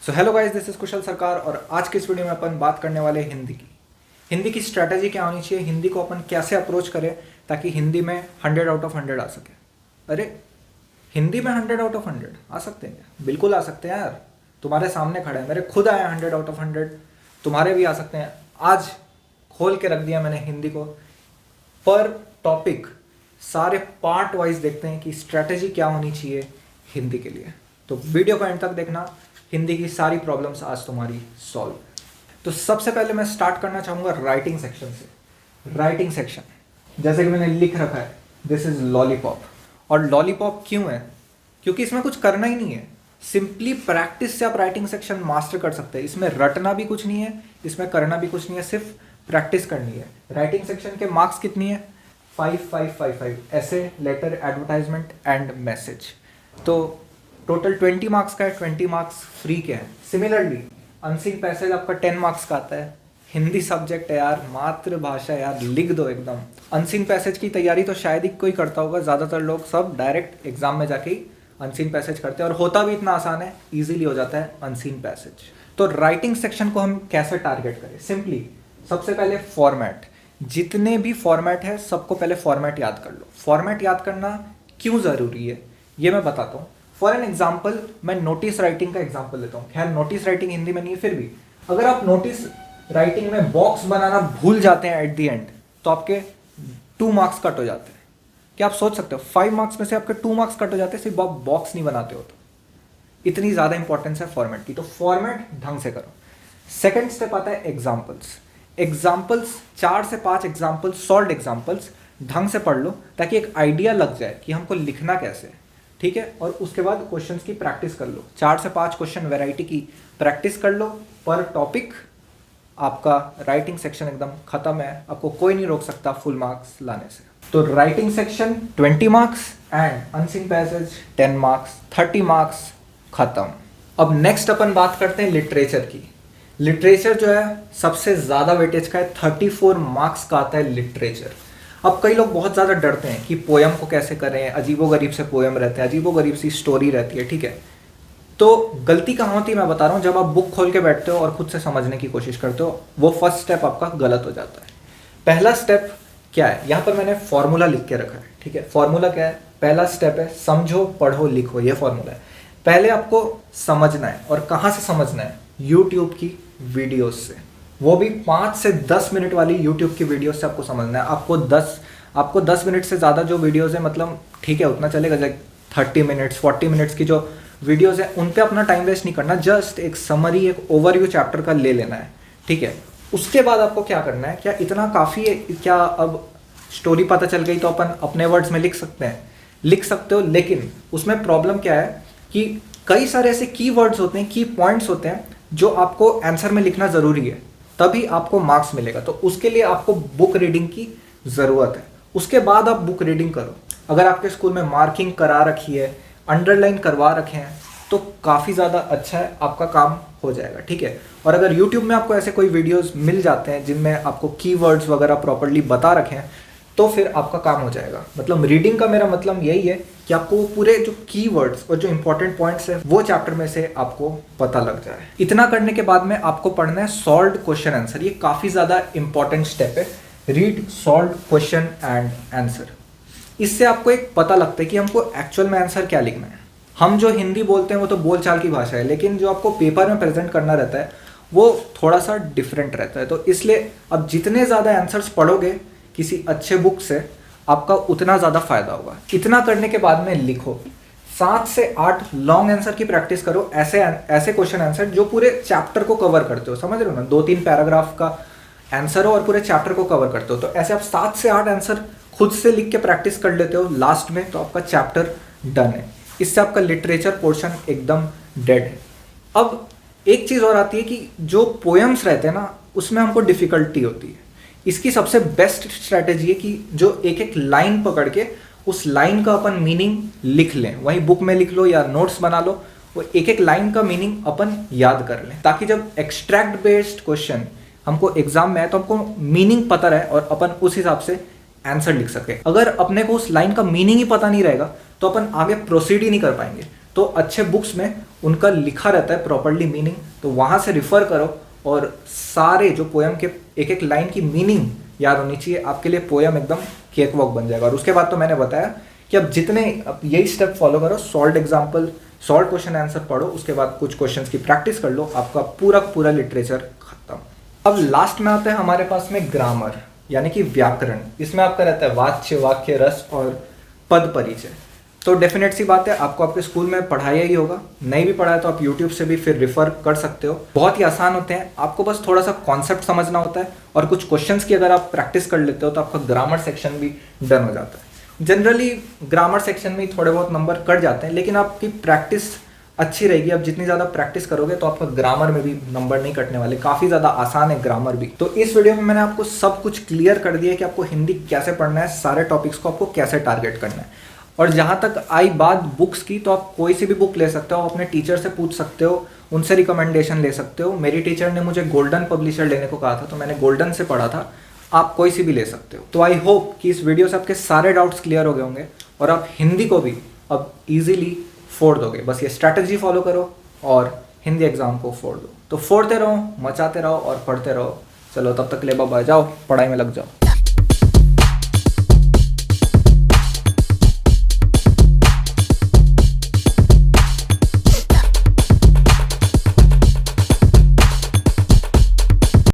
So hello guys, this is Kushal Sarkar और आज के इस वीडियो में अपन बात करने वाले हैं हिंदी की स्ट्रैटेजी क्या होनी चाहिए, हिंदी को अपन कैसे अप्रोच करें ताकि हिंदी में 100 आउट ऑफ 100 आ सके। अरे हिंदी में 100 आउट ऑफ 100 आ सकते हैं क्या? बिल्कुल आ सकते हैं यार, तुम्हारे सामने खड़े हैं, मेरे खुद आए 100 आउट ऑफ 100, तुम्हारे भी आ सकते हैं। आज खोल के रख दिया मैंने हिंदी को, पर टॉपिक सारे पार्ट वाइज देखते हैं कि स्ट्रैटेजी क्या होनी चाहिए हिंदी के लिए। तो वीडियो को एंड तक देखना, हिंदी की सारी प्रॉब्लम्स आज तुम्हारी सॉल्व। तो सबसे पहले मैं स्टार्ट करना चाहूँगा राइटिंग सेक्शन से। राइटिंग सेक्शन जैसे कि मैंने लिख रखा है, दिस इज लॉलीपॉप। और लॉलीपॉप क्यों है? क्योंकि इसमें कुछ करना ही नहीं है, सिंपली प्रैक्टिस से आप राइटिंग सेक्शन मास्टर कर सकते हैं। इसमें रटना भी कुछ नहीं है, इसमें करना भी कुछ नहीं है, सिर्फ प्रैक्टिस करनी है। राइटिंग सेक्शन के मार्क्स कितनी है? 5 5 5 5, ऐसे, लेटर, एडवर्टाइजमेंट एंड मैसेज। तो टोटल 20 मार्क्स का है, 20 मार्क्स फ्री के हैं। सिमिलरली अनसीन पैसेज आपका 10 मार्क्स का आता है। हिंदी सब्जेक्ट है यार, मातृभाषा यार, लिख दो एकदम। अनसीन पैसेज की तैयारी तो शायद ही कोई करता होगा, ज़्यादातर लोग सब डायरेक्ट एग्जाम में जाके ही अनसीन पैसेज करते हैं, और होता भी इतना आसान है, ईजिली हो जाता है अनसीन पैसेज। तो राइटिंग सेक्शन को हम कैसे टारगेट करें? सिंपली सबसे पहले फॉर्मेट, जितने भी फॉर्मेट है सबको पहले फॉर्मेट याद कर लो। फॉर्मेट याद करना क्यों ज़रूरी है ये मैं बताता हूँ। फॉर एन एग्जाम्पल मैं नोटिस राइटिंग का एग्जाम्पल लेता हूँ। खैर नोटिस राइटिंग हिंदी में नहीं है, फिर भी अगर आप नोटिस राइटिंग में बॉक्स बनाना भूल जाते हैं एट द एंड, तो आपके 2 मार्क्स कट हो जाते हैं। क्या आप सोच सकते हो 5 मार्क्स में से आपके 2 मार्क्स कट हो जाते हैं सिर्फ आप बॉक्स नहीं बनाते हो तो? इतनी ज़्यादा इंपॉर्टेंस है फॉर्मेट की, तो फॉर्मेट ढंग से करो। सेकेंड स्टेप आता है एग्जाम्पल्स। एग्जाम्पल्स 4 से 5 एग्जाम्पल्स, सॉल्व एग्जाम्पल्स ढंग से पढ़ लो ताकि एक आइडिया लग जाए कि हमको लिखना कैसे है, ठीक है। और उसके बाद क्वेश्चंस की प्रैक्टिस कर लो, 4 से 5 क्वेश्चन वैरायटी की प्रैक्टिस कर लो पर टॉपिक। आपका राइटिंग सेक्शन एकदम खत्म है, आपको कोई नहीं रोक सकता फुल मार्क्स लाने से। तो writing section 20 marks and unseen passage 10 marks, 30 marks खत्म। अब नेक्स्ट अपन बात करते हैं लिटरेचर की। लिटरेचर जो है सबसे ज़्यादा वेटेज का है, 34 मार्क्स का आता है लिटरेचर। अब कई लोग बहुत ज़्यादा डरते हैं कि पोयम को कैसे करें, अजीबोगरीब से पोयम रहते हैं, अजीबोगरीब सी स्टोरी रहती है, ठीक है। तो गलती कहाँ होती है मैं बता रहा हूँ, जब आप बुक खोल के बैठते हो और खुद से समझने की कोशिश करते हो, वो फर्स्ट स्टेप आपका गलत हो जाता है। पहला स्टेप क्या है? यहाँ पर मैंने फॉर्मूला लिख के रखा है, ठीक है। फॉर्मूला क्या है? पहला स्टेप है समझो, पढ़ो, लिखो, ये फॉर्मूला है। पहले आपको समझना है, और कहाँ से समझना है? यूट्यूब की वीडियोज से, वो भी 5 से 10 मिनट वाली यूट्यूब की वीडियो से आपको समझना है। आपको 10 मिनट से ज़्यादा जो वीडियोज़ है, मतलब ठीक है उतना चलेगा, जैसे 30 मिनट्स 40 मिनट्स की जो वीडियोज़ है उन पे अपना टाइम वेस्ट नहीं करना। जस्ट एक समरी, एक ओवरव्यू चैप्टर का ले लेना है, ठीक है। उसके बाद आपको क्या करना है? क्या इतना काफ़ी है? क्या अब स्टोरी पता चल गई तो अपन अपने वर्ड्स में लिख सकते हैं? लिख सकते हो, लेकिन उसमें प्रॉब्लम क्या है कि कई सारे ऐसे की वर्ड्स होते हैं, की पॉइंट्स होते हैं जो आपको आंसर में लिखना ज़रूरी है, तभी आपको मार्क्स मिलेगा। तो उसके लिए आपको बुक रीडिंग की ज़रूरत है। उसके बाद आप बुक रीडिंग करो। अगर आपके स्कूल में मार्किंग करा रखी है, अंडरलाइन करवा रखे हैं, तो काफ़ी ज़्यादा अच्छा है, आपका काम हो जाएगा, ठीक है। और अगर YouTube में आपको ऐसे कोई वीडियोस मिल जाते हैं जिनमें आपको कीवर्ड्स वगैरह प्रॉपर्ली बता रखे हैं, तो फिर आपका काम हो जाएगा। मतलब रीडिंग का मेरा मतलब यही है कि आपको वो पूरे जो कीवर्ड्स और जो इंपॉर्टेंट पॉइंट्स है वो चैप्टर में से आपको पता लग जाए। इतना करने के बाद में आपको पढ़ना है सॉल्व्ड क्वेश्चन आंसर। ये काफ़ी ज़्यादा इंपॉर्टेंट स्टेप है, read solved question and answer. इससे आपको एक पता लगता है कि हमको एक्चुअल में आंसर क्या लिखना है। हम जो हिंदी बोलते हैं वो तो बोलचाल की भाषा है, लेकिन जो आपको पेपर में प्रेजेंट करना रहता है वो थोड़ा सा डिफरेंट रहता है। तो इसलिए अब जितने ज़्यादा आंसर्स पढ़ोगे किसी अच्छे बुक से, आपका उतना ज़्यादा फायदा होगा। इतना करने के बाद में लिखो, 7 से 8 लॉन्ग आंसर की प्रैक्टिस करो। ऐसे क्वेश्चन आंसर जो पूरे चैप्टर को कवर करते हो, समझ रहे हो ना, 2-3 पैराग्राफ का आंसर हो और पूरे चैप्टर को कवर करते हो। तो ऐसे आप 7 से 8 आंसर खुद से लिख के प्रैक्टिस कर लेते हो लास्ट में, तो आपका चैप्टर डन है। इससे आपका लिटरेचर पोर्शन एकदम डेड है। अब एक चीज़ और आती है कि जो पोएम्स रहते हैं ना, उसमें हमको डिफ़िकल्टी होती है। इसकी सबसे बेस्ट स्ट्रैटेजी है कि जो एक एक लाइन पकड़ के उस लाइन का अपन मीनिंग लिख लें, वहीं बुक में लिख लो या नोट्स बना लो, वो एक एक लाइन का मीनिंग अपन याद कर लें, ताकि जब एक्सट्रैक्ट बेस्ड क्वेश्चन हमको एग्जाम में आए तो हमको मीनिंग पता रहे और अपन उस हिसाब से आंसर लिख सके। अगर अपने को उस लाइन का मीनिंग ही पता नहीं रहेगा तो अपन आगे प्रोसीड ही नहीं कर पाएंगे। तो अच्छे बुक्स में उनका लिखा रहता है प्रॉपरली मीनिंग, तो वहाँ से रिफ़र करो और सारे जो पोएम के एक एक लाइन की मीनिंग याद होनी चाहिए। आपके लिए पोएम एकदम केक वॉक बन जाएगा। और उसके बाद तो मैंने बताया कि अब यही स्टेप फॉलो करो, solve example, solve question answer पढ़ो, उसके बाद कुछ क्वेश्चंस की प्रैक्टिस कर लो, आपका पूरा पूरा लिटरेचर खत्म। अब लास्ट में आता है हमारे पास में ग्रामर यानी कि व्याकरण। इसमें आपका रहता है वाच्य, वाक्य, रस और पद परिचय। तो डेफिनेट सी बात है, आपको आपके स्कूल में पढ़ाया ही होगा, नहीं भी पढ़ा है तो आप यूट्यूब से भी फिर रिफर कर सकते हो। बहुत ही आसान होते हैं, आपको बस थोड़ा सा कॉन्सेप्ट समझना होता है और कुछ क्वेश्चंस की अगर आप प्रैक्टिस कर लेते हो तो आपका ग्रामर सेक्शन भी डन हो जाता है। जनरली ग्रामर सेक्शन में थोड़े बहुत नंबर कट जाते हैं, लेकिन आपकी प्रैक्टिस अच्छी रहेगी। आप जितनी ज़्यादा प्रैक्टिस करोगे तो आपका ग्रामर में भी नंबर नहीं कटने वाले, काफ़ी ज़्यादा आसान है ग्रामर भी। तो इस वीडियो में मैंने आपको सब कुछ क्लियर कर दिया कि आपको हिंदी कैसे पढ़ना है, सारे टॉपिक्स को आपको कैसे टारगेट करना है। और जहाँ तक आई बात बुक्स की, तो आप कोई सी भी बुक ले सकते हो, अपने टीचर से पूछ सकते हो, उनसे रिकमेंडेशन ले सकते हो। मेरी टीचर ने मुझे गोल्डन पब्लिशर लेने को कहा था तो मैंने गोल्डन से पढ़ा था, आप कोई सी भी ले सकते हो। तो आई होप कि इस वीडियो से आपके सारे डाउट्स क्लियर हो गए होंगे और आप हिंदी को भी अब ईजिली फोड़ दोगे। बस ये स्ट्रैटेजी फॉलो करो और हिंदी एग्जाम को फोड़ दो। तो फोड़ते रहो, मचाते रहो और पढ़ते रहो। चलो तब तक ले बाबा, जाओ पढ़ाई में लग जाओ।